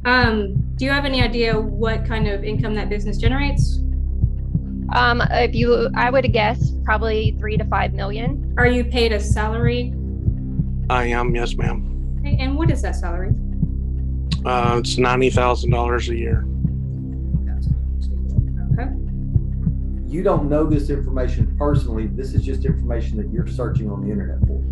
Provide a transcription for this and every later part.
Do you have any idea what kind of income that business generates? I would guess probably 3 to 5 million. Are you paid a salary? I am, yes, ma'am. Okay, and what is that salary? It's $90,000 a year. Okay. You don't know this information personally. This is just information that you're searching on the internet for.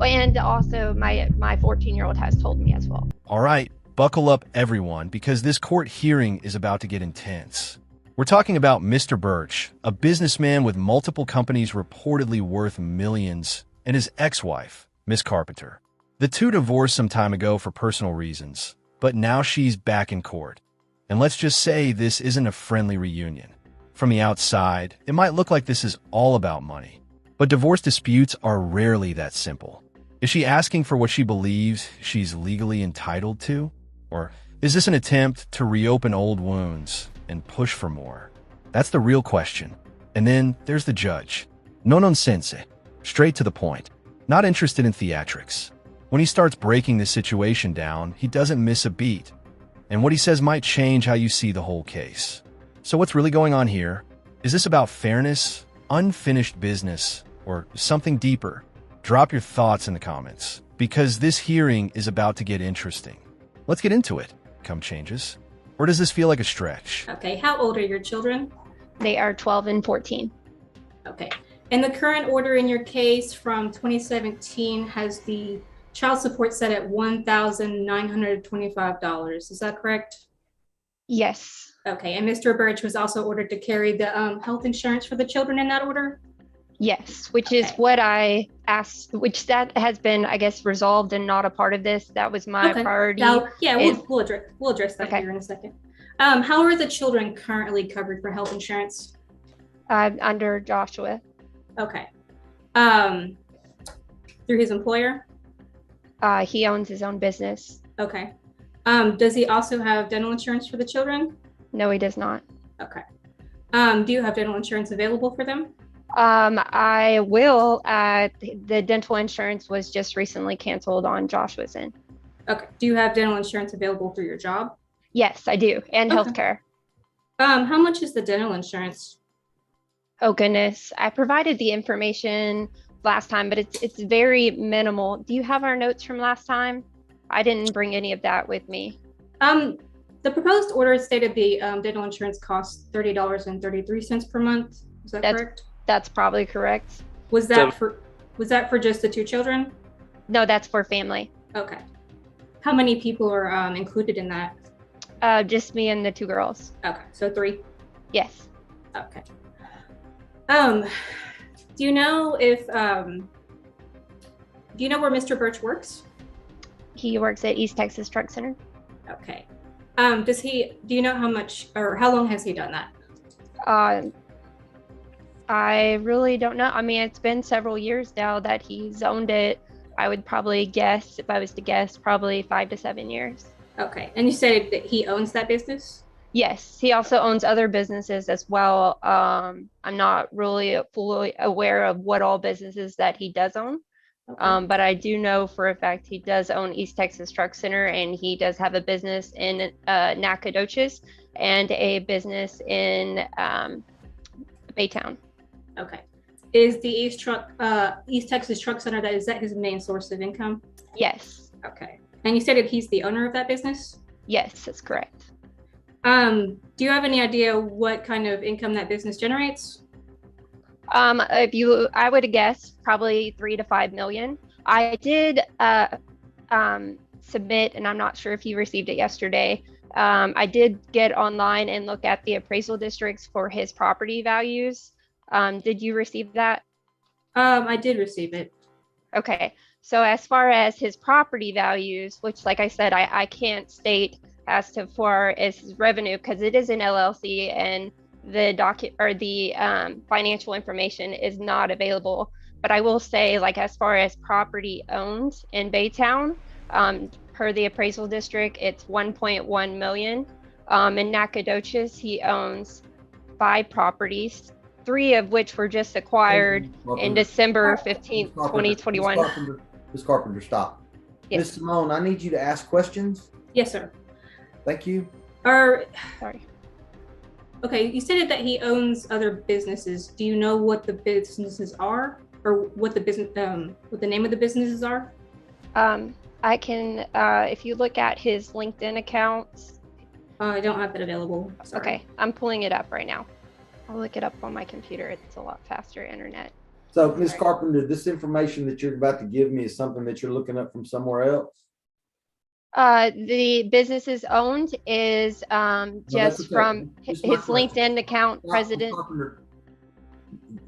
And also my 14-year-old has told me as well. All right, buckle up, everyone, because this court hearing is about to get intense. We're talking about Mr. Birch, a businessman with multiple companies reportedly worth millions, and his ex-wife, Miss Carpenter. The two divorced some time ago for personal reasons, but now she's back in court. And let's just say this isn't a friendly reunion. From the outside, it might look like this is all about money, but divorce disputes are rarely that simple. Is she asking for what she believes she's legally entitled to? Or is this an attempt to reopen old wounds and push for more? That's the real question. And then there's the judge. No nonsense, straight to the point, not interested in theatrics. When he starts breaking this situation down, he doesn't miss a beat. And what he says might change how you see the whole case. So what's really going on here? Is this about fairness, unfinished business, or something deeper? Drop your thoughts in the comments, because this hearing is about to get interesting. Let's get into it. Come changes. Or does this feel like a stretch? Okay, how old are your children? They are 12 and 14. Okay. And the current order in your case from 2017 has the child support set at $1,925. Is that correct? Yes. Okay. And Mr. Birch was also ordered to carry the health insurance for the children in that order? Yes, which is what I asked, which that has been, I guess, resolved and not a part of this. That was my priority. Now, yeah, we'll address that here in a second. How are the children currently covered for health insurance? Under Joshua. Okay. Through his employer? He owns his own business. Okay. Does he also have dental insurance for the children? No, he does not. Okay. Do you have dental insurance available for them? I will. The dental insurance was just recently canceled on Joshua's end. Okay. Do you have dental insurance available through your job? Yes, I do. And healthcare. How much is the dental insurance? Oh, goodness. I provided the information last time, but it's very minimal. Do you have our notes from last time? I didn't bring any of that with me. The proposed order stated the dental insurance costs $30.33 per month. Is that correct? That's probably correct. Was that for just the two children? No, that's for family. Okay. How many people are included in that? Just me and the two girls. Okay, so 3. Yes. Okay. Do you know if do you know where Mr. Birch works? He works at East Texas Truck Center. Okay. Do you know how much or how long has he done that? I really don't know. I mean, it's been several years now that he's owned it. I would probably guess, if I was to guess, probably 5 to 7 years. Okay. And you said that he owns that business? Yes. He also owns other businesses as well. I'm not really fully aware of what all businesses that he does own. Okay. But I do know for a fact he does own East Texas Truck Center, and he does have a business in Nacogdoches and a business in Baytown. Okay. Is the East Texas Truck Center, is that his main source of income? Yes. Okay. And you stated he's the owner of that business? Yes, that's correct. Do you have any idea what kind of income that business generates? I would guess probably 3 to 5 million. I did submit, and I'm not sure if you received it yesterday. I did get online and look at the appraisal districts for his property values. Did you receive that? I did receive it. Okay. So as far as his property values, which, like I said, I can't state as to far as his revenue because it is an LLC and the financial information is not available. But I will say, like, as far as property owned in Baytown, per the appraisal district, it's 1.1 million. In Nacogdoches, he owns 5 properties, 3 of which were just acquired in December 15th, 2021. Ms. Carpenter, stop. Yes. Ms. Simone, I need you to ask questions. Yes, sir. Thank you. Sorry. Okay, you stated that he owns other businesses. Do you know what the businesses are, or what the name of the businesses are? I can, if you look at his LinkedIn accounts. I don't have that available. Sorry. Okay, I'm pulling it up right now. I'll look it up on my computer. It's a lot faster internet. So, Ms. Carpenter, this information that you're about to give me is something that you're looking up from somewhere else? The businesses owned is just okay. from his LinkedIn account, President. Carpenter,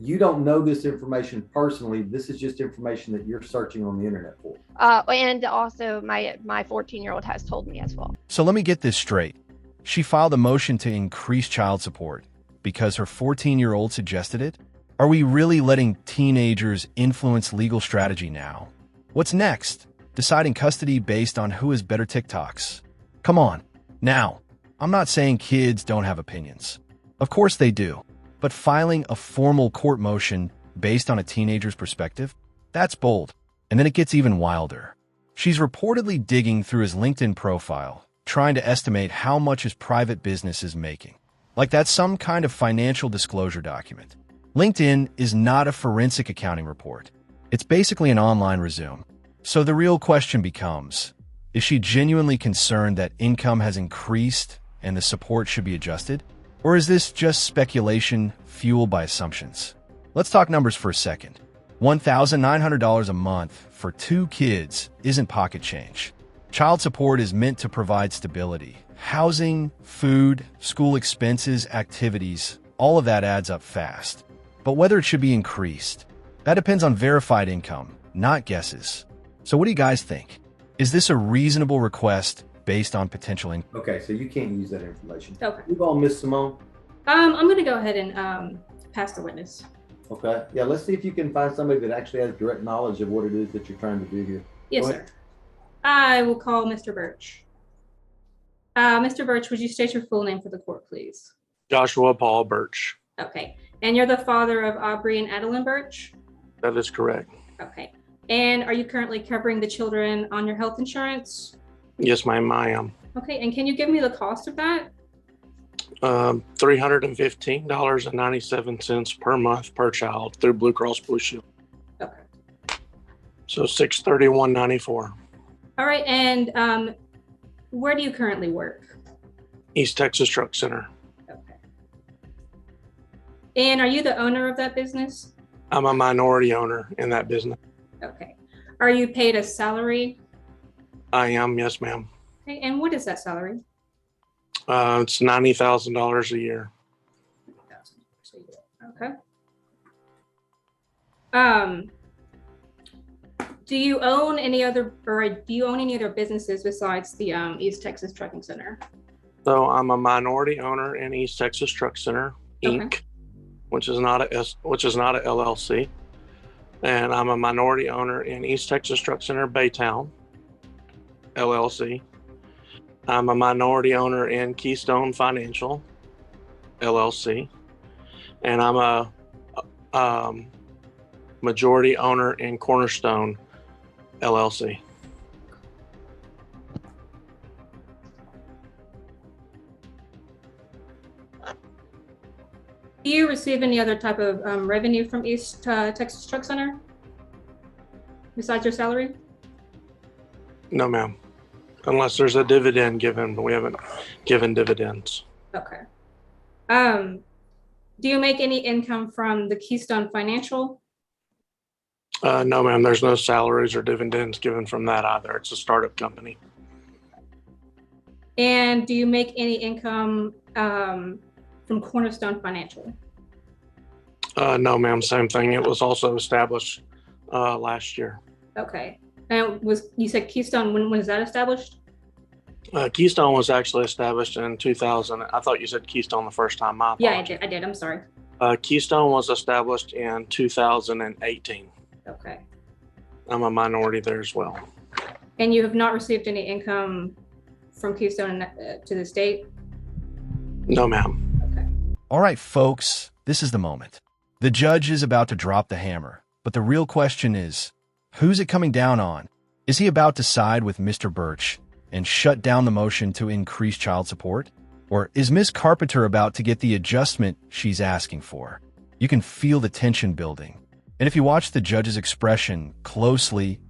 you don't know this information personally. This is just information that you're searching on the internet for. And also my 14-year-old has told me as well. So let me get this straight. She filed a motion to increase child support because her 14-year-old suggested it? Are we really letting teenagers influence legal strategy now? What's next? Deciding custody based on who has better TikToks? Come on. Now, I'm not saying kids don't have opinions. Of course they do. But filing a formal court motion based on a teenager's perspective? That's bold. And then it gets even wilder. She's reportedly digging through his LinkedIn profile, trying to estimate how much his private business is making. Like that's some kind of financial disclosure document. LinkedIn is not a forensic accounting report. It's basically an online resume. So the real question becomes, is she genuinely concerned that income has increased and the support should be adjusted? Or is this just speculation fueled by assumptions? Let's talk numbers for a second. $1,900 a month for 2 kids isn't pocket change. Child support is meant to provide stability. Housing, food, school expenses, activities, all of that adds up fast. But whether it should be increased, that depends on verified income, not guesses. So what do you guys think? Is this a reasonable request based on potential income? Okay, so you can't use that information. Okay. Move on, Miss Simone. I'm going to go ahead and pass the witness. Okay. Yeah, let's see if you can find somebody that actually has direct knowledge of what it is that you're trying to do here. Yes, sir. I will call Mr. Birch. Mr. Birch, would you state your full name for the court, please? Joshua Paul Birch. Okay. And you're the father of Aubrey and Adeline Birch? That is correct. Okay. And are you currently covering the children on your health insurance? Yes, ma'am, I am. Okay. And can you give me the cost of that? $315.97 per month per child through Blue Cross Blue Shield. Okay. So $631.94. All right. And where do you currently work? East Texas Truck Center. Okay. And are you the owner of that business? I'm a minority owner in that business. Okay. Are you paid a salary? I am, yes, ma'am. Okay. And what is that salary? It's $90,000 a year. Okay. Do you own any other businesses besides the East Texas Trucking Center? So I'm a minority owner in East Texas Truck Center, Inc., Okay. which is not a LLC, and I'm a minority owner in East Texas Truck Center, Baytown, LLC. I'm a minority owner in Keystone Financial, LLC, and I'm a majority owner in Cornerstone, LLC. Do you receive any other type of revenue from East Texas Truck Center besides your salary? No, ma'am. Unless there's a dividend given, but we haven't given dividends. Okay. Do you make any income from the Keystone Financial? No, ma'am. There's no salaries or dividends given from that either. It's a startup company. And do you make any income from Cornerstone Financial? No, ma'am. Same thing. It was also established last year. Okay. And you said Keystone, when was that established? Keystone was actually established in 2000. I thought you said Keystone the first time. My apologies. Yeah, I did. I'm sorry. Keystone was established in 2018. Okay. I'm a minority there as well. And you have not received any income from Keystone to this date? No, ma'am. Okay. All right, folks, this is the moment. The judge is about to drop the hammer, but the real question is, who's it coming down on? Is he about to side with Mr. Birch and shut down the motion to increase child support? Or is Ms. Carpenter about to get the adjustment she's asking for? You can feel the tension building. And if you watch the judge's expression closely,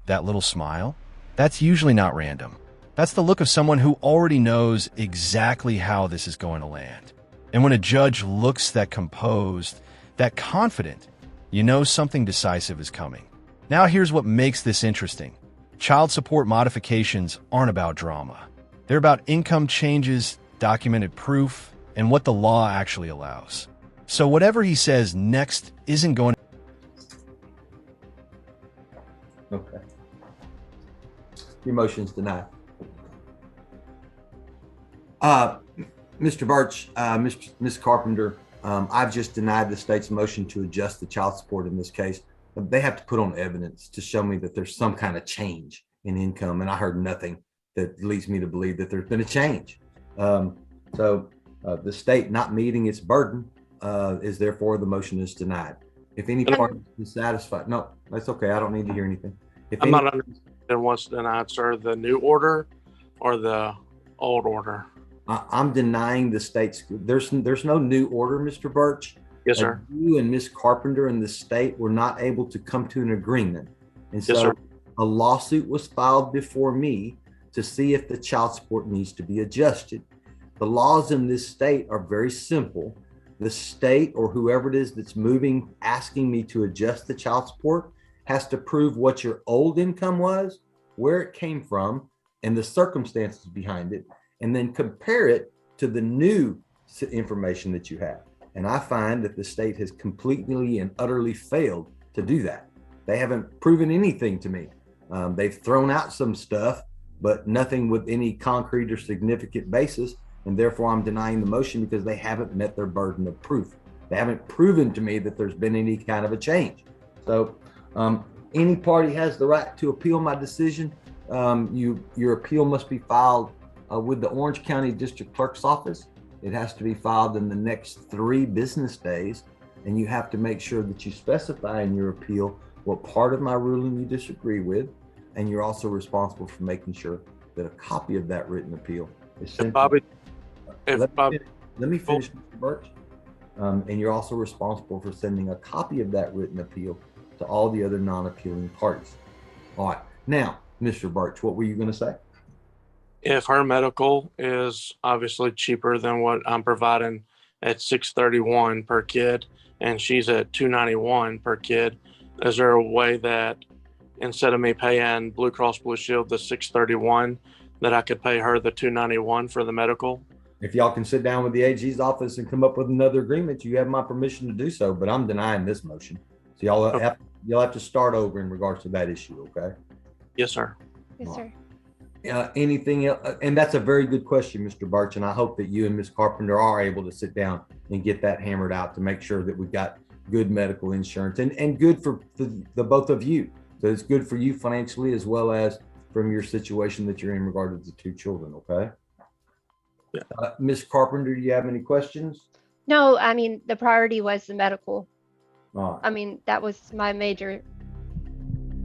that little smile, that's usually not random. That's the look of someone who already knows exactly how this is going to land. And when a judge looks that composed, that confident, you know something decisive is coming. Now here's what makes this interesting. Child support modifications aren't about drama. They're about income changes, documented proof, and what the law actually allows. So whatever he says next isn't going to... Okay. Your motion's denied. Mr. Birch, Ms. Carpenter, I've just denied the state's motion to adjust the child support in this case. They have to put on evidence to show me that there's some kind of change in income, and I heard nothing that leads me to believe that there's been a change. So the state not meeting its burden is therefore the motion is denied. If any party is dissatisfied, no, that's okay. I don't need to hear anything. I'm not understanding what's denied, sir. The new order or the old order? I'm denying the state's. There's no new order, Mr. Birch. Yes, sir. You and Ms. Carpenter and the state were not able to come to an agreement, and so Yes, sir. a lawsuit was filed before me to see if the child support needs to be adjusted. The laws in this state are very simple. The state or whoever it is that's moving, asking me to adjust the child support, has to prove what your old income was, where it came from, and the circumstances behind it, and then compare it to the new information that you have. And I find that the state has completely and utterly failed to do that. They haven't proven anything to me. They've thrown out some stuff, but nothing with any concrete or significant basis. And therefore I'm denying the motion because they haven't met their burden of proof. They haven't proven to me that there's been any kind of a change. So any party has the right to appeal my decision. Your appeal must be filed with the Orange County District Clerk's office. It has to be filed in the next 3 business days, and you have to make sure that you specify in your appeal what part of my ruling you disagree with, and you're also responsible for making sure that a copy of that written appeal is sent. Bobby, Let me finish, Mr. Birch. And you're also responsible for sending a copy of that written appeal to all the other non-appealing parties. All right. Now, Mr. Birch, what were you going to say? if her medical is obviously cheaper than what I'm providing at $631 per kid, and she's at $291 per kid, is there a way that instead of me paying Blue Cross Blue Shield the $631, that I could pay her the $291 for the medical? If y'all can sit down with the AG's office and come up with another agreement, you have my permission to do so, but I'm denying this motion. So you'll have to start over in regards to that issue, okay? Yes, sir. Yes, sir. Anything else? And that's a very good question, Mr. Birch, and I hope that you and Ms. Carpenter are able to sit down and get that hammered out to make sure that we've got good medical insurance and good for the both of you. So it's good for you financially as well as from your situation that you're in regard to the two children, okay? Yeah. Ms. Carpenter, do you have any questions? No, I mean, the priority was the medical. All right. I mean, that was my major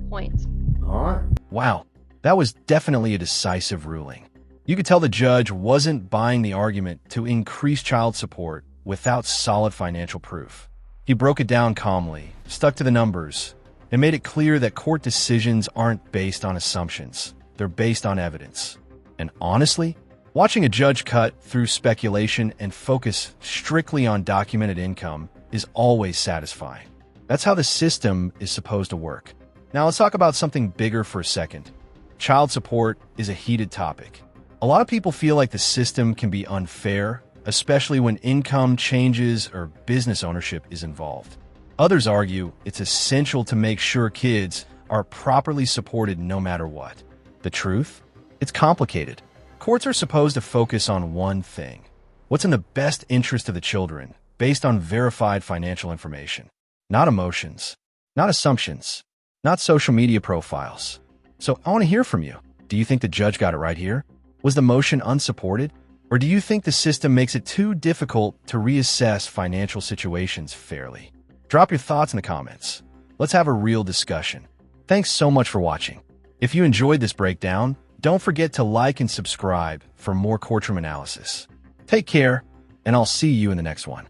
point. All right. Wow, that was definitely a decisive ruling. You could tell the judge wasn't buying the argument to increase child support without solid financial proof. He broke it down calmly, stuck to the numbers, and made it clear that court decisions aren't based on assumptions. They're based on evidence. And honestly, watching a judge cut through speculation and focus strictly on documented income is always satisfying. That's how the system is supposed to work. Now let's talk about something bigger for a second. Child support is a heated topic. A lot of people feel like the system can be unfair, especially when income changes or business ownership is involved. Others argue it's essential to make sure kids are properly supported no matter what. The truth? It's complicated. Courts are supposed to focus on one thing: what's in the best interest of the children, based on verified financial information. Not emotions, not assumptions, not social media profiles. So I want to hear from you. Do you think the judge got it right here? Was the motion unsupported? Or do you think the system makes it too difficult to reassess financial situations fairly? Drop your thoughts in the comments. Let's have a real discussion. Thanks so much for watching. If you enjoyed this breakdown, Don't forget to like and subscribe for more courtroom analysis. Take care, and I'll see you in the next one.